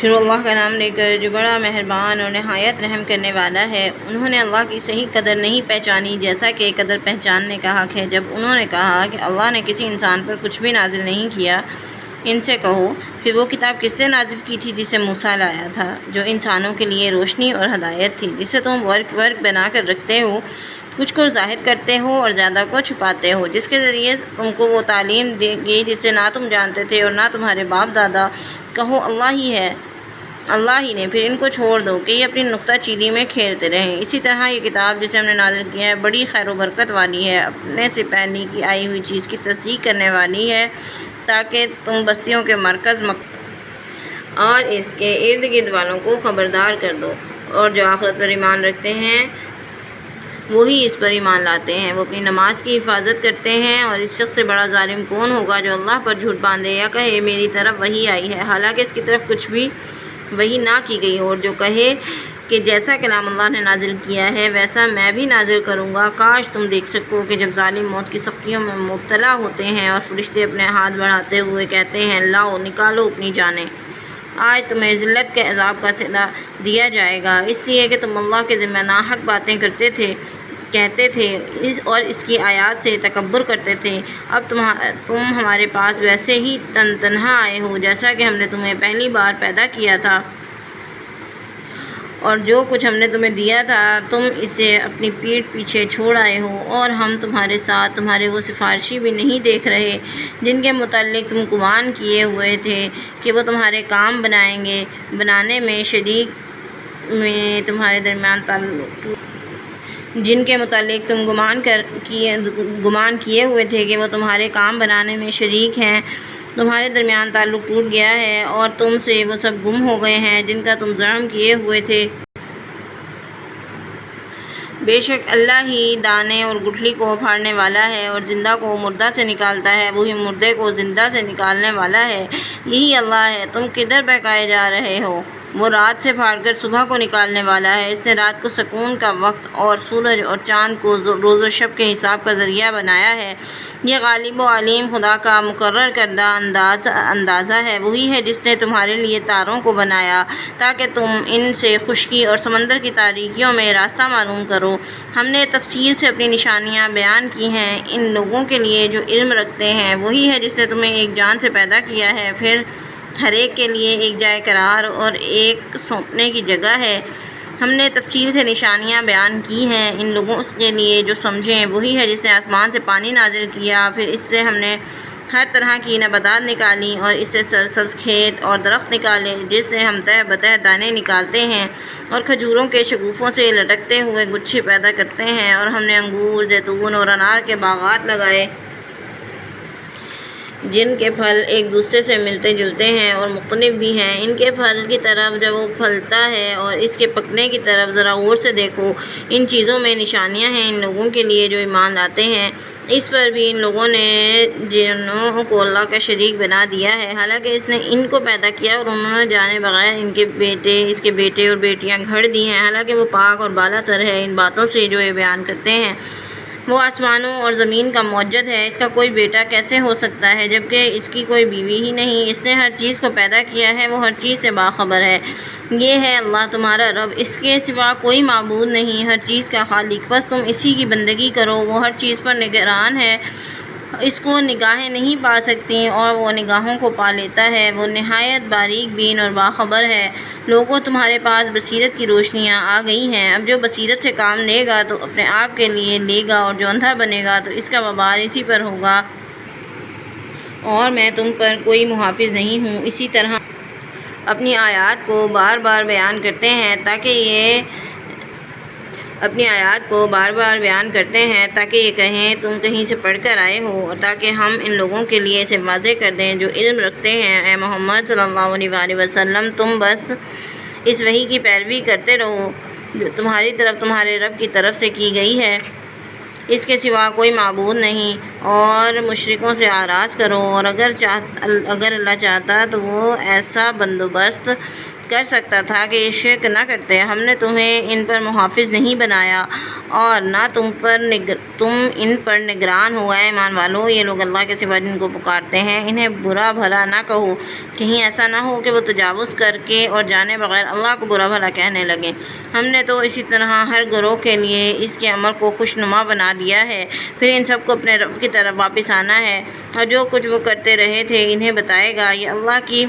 شروع اللہ کا نام لے کر جو بڑا مہربان اور نہایت رحم کرنے والا ہے۔ انہوں نے اللہ کی صحیح قدر نہیں پہچانی جیسا کہ قدر پہچاننے کا حق ہے۔ جب انہوں نے کہا کہ اللہ نے کسی انسان پر کچھ بھی نازل نہیں کیا، ان سے کہو پھر وہ کتاب کس نے نازل کی تھی جسے موسیٰ لایا تھا، جو انسانوں کے لیے روشنی اور ہدایت تھی، جسے تم ورق بنا کر رکھتے ہو، کچھ کو ظاہر کرتے ہو اور زیادہ کو چھپاتے ہو، جس کے ذریعے تم کو وہ تعلیم دے گی جسے نہ تم جانتے تھے اور نہ تمہارے باپ دادا۔ کہو اللہ ہی نے، پھر ان کو چھوڑ دو کہ یہ اپنی نکتہ چینی میں کھیلتے رہیں۔ اسی طرح یہ کتاب جسے ہم نے نازل کیا ہے بڑی خیر و برکت والی ہے، اپنے سے پہلے کی آئی ہوئی چیز کی تصدیق کرنے والی ہے، تاکہ تم بستیوں کے مرکز اور اس کے ارد گرد والوں کو خبردار کر دو، اور جو آخرت پر ایمان رکھتے ہیں وہی اس پر ایمان لاتے ہیں، وہ اپنی نماز کی حفاظت کرتے ہیں۔ اور اس شخص سے بڑا ظالم کون ہوگا جو اللہ پر جھوٹ باندھے یا کہے میری طرف وحی آئی ہے، حالانکہ اس کی طرف کچھ بھی وحی نہ کی گئی، اور جو کہے کہ جیسا کلام اللہ نے نازل کیا ہے ویسا میں بھی نازل کروں گا۔ کاش تم دیکھ سکو کہ جب ظالم موت کی سختیوں میں مبتلا ہوتے ہیں اور فرشتے اپنے ہاتھ بڑھاتے ہوئے کہتے ہیں لاؤ نکالو اپنی جانیں، آج تمہیں ذلت کے عذاب کا صلا دیا جائے گا، اس لیے کہ تم اللہ کے ذمہ ناحق باتیں کہتے تھے اور اس کی آیات سے تکبر کرتے تھے۔ اب تم ہمارے پاس ویسے ہی تنہا آئے ہو جیسا کہ ہم نے تمہیں پہلی بار پیدا کیا تھا، اور جو کچھ ہم نے تمہیں دیا تھا تم اسے اپنی پیٹھ پیچھے چھوڑ آئے ہو، اور ہم تمہارے ساتھ تمہارے وہ سفارشی بھی نہیں دیکھ رہے جن کے متعلق تم گمان کیے ہوئے تھے کہ وہ تمہارے کام بنانے میں شریک تمہارے درمیان تعلق جن کے متعلق تم گمان کیے ہوئے تھے کہ وہ تمہارے کام بنانے میں شریک ہیں، تمہارے درمیان تعلق ٹوٹ گیا ہے، اور تم سے وہ سب گم ہو گئے ہیں جن کا تم زعم کیے ہوئے تھے۔ بے شک اللہ ہی دانے اور گٹھلی کو پھاڑنے والا ہے اور زندہ کو مردہ سے نکالتا ہے، وہی مردے کو زندہ سے نکالنے والا ہے، یہی اللہ ہے۔ تم کدھر بہکائے جا رہے ہو؟ وہ رات سے پھاڑ کر صبح کو نکالنے والا ہے، اس نے رات کو سکون کا وقت اور سورج اور چاند کو روز و شب کے حساب کا ذریعہ بنایا ہے۔ یہ غالب و علیم خدا کا مقرر کردہ اندازہ ہے، وہی ہے جس نے تمہارے لیے تاروں کو بنایا تاکہ تم ان سے خشکی اور سمندر کی تاریکیوں میں راستہ معلوم کرو۔ ہم نے تفصیل سے اپنی نشانیاں بیان کی ہیں ان لوگوں کے لیے جو علم رکھتے ہیں، وہی ہے جس نے تمہیں ایک جان سے پیدا کیا ہے، پھر ہر ایک کے لیے ایک جائے قرار اور ایک سونپنے کی جگہ ہے۔ ہم نے تفصیل سے نشانیاں بیان کی ہیں ان لوگوں کے لیے جو سمجھیں، وہی ہے جس نے آسمان سے پانی نازل کیا، پھر اس سے ہم نے ہر طرح کی نباتات نکالی اور اس سے سرسبز کھیت اور درخت نکالے جس سے ہم تہ بتہ دانے نکالتے ہیں، اور کھجوروں کے شگوفوں سے لٹکتے ہوئے گچھے پیدا کرتے ہیں، اور ہم نے انگور، زیتون اور انار کے باغات لگائے جن کے پھل ایک دوسرے سے ملتے جلتے ہیں اور مختلف بھی ہیں۔ ان کے پھل کی طرف جب وہ پھلتا ہے اور اس کے پکنے کی طرف ذرا غور سے دیکھو، ان چیزوں میں نشانیاں ہیں ان لوگوں کے لیے جو ایمان لاتے ہیں۔ اس پر بھی ان لوگوں نے جنوں کو اللہ کا شریک بنا دیا ہے، حالانکہ اس نے ان کو پیدا کیا اور انہوں نے جانے بغیر اس کے بیٹے اور بیٹیاں گھڑ دی ہیں، حالانکہ وہ پاک اور بالا تر ہے ان باتوں سے جو یہ بیان کرتے ہیں۔ وہ آسمانوں اور زمین کا موجد ہے، اس کا کوئی بیٹا کیسے ہو سکتا ہے جبکہ اس کی کوئی بیوی ہی نہیں؟ اس نے ہر چیز کو پیدا کیا ہے، وہ ہر چیز سے باخبر ہے۔ یہ ہے اللہ تمہارا رب، اس کے سوا کوئی معبود نہیں، ہر چیز کا خالق، بس تم اسی کی بندگی کرو۔ وہ ہر چیز پر نگران ہے، اس کو نگاہیں نہیں پا سکتی اور وہ نگاہوں کو پا لیتا ہے، وہ نہایت باریک بین اور باخبر ہے۔ لوگوں تمہارے پاس بصیرت کی روشنیاں آ گئی ہیں، اب جو بصیرت سے کام لے گا تو اپنے آپ کے لیے لے گا، اور جو اندھا بنے گا تو اس کا وبال اسی پر ہوگا، اور میں تم پر کوئی محافظ نہیں ہوں۔ اسی طرح اپنی آیات کو بار بار بیان کرتے ہیں تاکہ یہ کہیں تم کہیں سے پڑھ کر آئے ہو، اور تاکہ ہم ان لوگوں کے لیے اسے واضح کر دیں جو علم رکھتے ہیں۔ اے محمد صلی اللہ علیہ وآلہ وسلم، تم بس اس وحی کی پیروی کرتے رہو جو تمہاری طرف تمہارے رب کی طرف سے کی گئی ہے، اس کے سوا کوئی معبود نہیں، اور مشرکوں سے آراز کرو، اور اگر اللہ چاہتا تو وہ ایسا بندوبست کر سکتا تھا کہ یہ شرک نہ کرتے۔ ہم نے تمہیں ان پر محافظ نہیں بنایا اور نہ تم ان پر نگران ہو۔ اے ایمان والو، یہ لوگ اللہ کے سوا جن کو پکارتے ہیں انہیں برا بھلا نہ کہو، کہیں ایسا نہ ہو کہ وہ تجاوز کر کے اور جانے بغیر اللہ کو برا بھلا کہنے لگیں۔ ہم نے تو اسی طرح ہر گروہ کے لیے اس کے عمل کو خوشنما بنا دیا ہے، پھر ان سب کو اپنے رب کی طرف واپس آنا ہے، اور جو کچھ وہ کرتے رہے تھے انہیں بتائے گا۔ یہ اللہ کی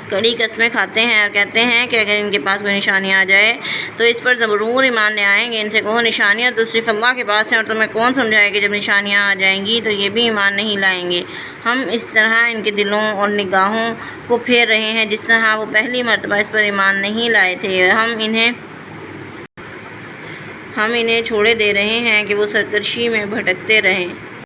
کڑی قسمیں کھاتے ہیں اور کہتے ہیں کہ اگر ان کے پاس کوئی نشانی آ جائے تو اس پر ضرور ایمان لے آئیں گے۔ ان سے کہو نشانیاں تو صرف اللہ کے پاس ہیں، اور تمہیں کون سمجھائے کہ جب نشانیاں آ جائیں گی تو یہ بھی ایمان نہیں لائیں گے۔ ہم اس طرح ان کے دلوں اور نگاہوں کو پھیر رہے ہیں جس طرح وہ پہلی مرتبہ اس پر ایمان نہیں لائے تھے۔ ہم انہیں چھوڑے دے رہے ہیں کہ وہ سرکشی میں بھٹکتے رہیں۔